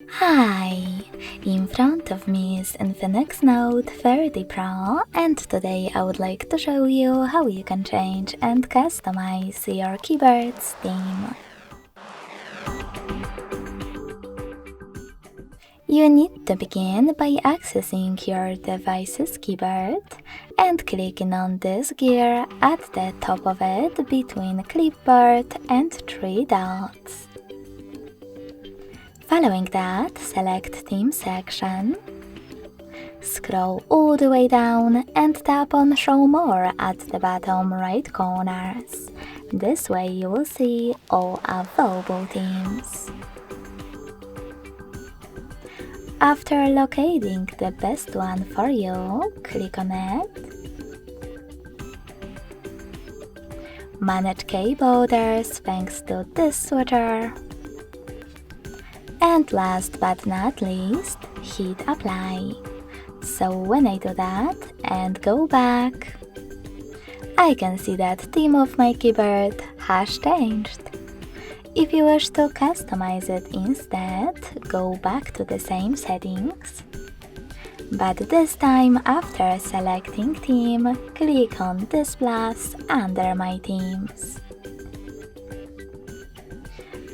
Hi! In front of me is Infinix Note 30 Pro, and today I would like to show you how you can change and customize your keyboard's theme. You need to begin by accessing your device's keyboard and clicking on this gear at the top of it between clipboard and three dots. Following that, select Theme section, scroll all the way down and tap on Show More at the bottom right corners. This way you will see all available themes. After locating the best one for you, click on it. Manage key borders thanks to this switcher. And last but not least, hit apply. So when I do that and go back, I can see that theme of my keyboard has changed. If you wish to customize it instead, go back to the same settings. But this time, after selecting theme, click on this plus under my themes.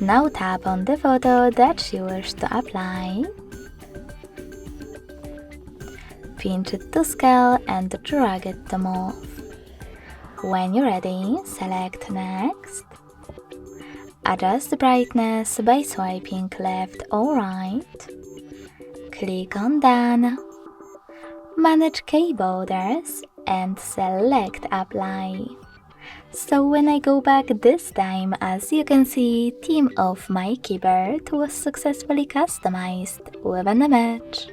Now tap on the photo that you wish to apply, pinch it to scale and drag it to move. When you're ready, select Next. Adjust the brightness by swiping left or right. Click on Done. Manage key borders and select Apply. So when I go back this time, as you can see, theme of my keyboard was successfully customized with an image.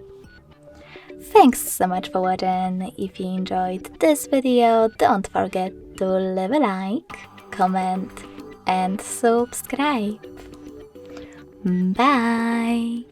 Thanks so much for watching. If you enjoyed this video, don't forget to leave a like, comment and subscribe. Bye!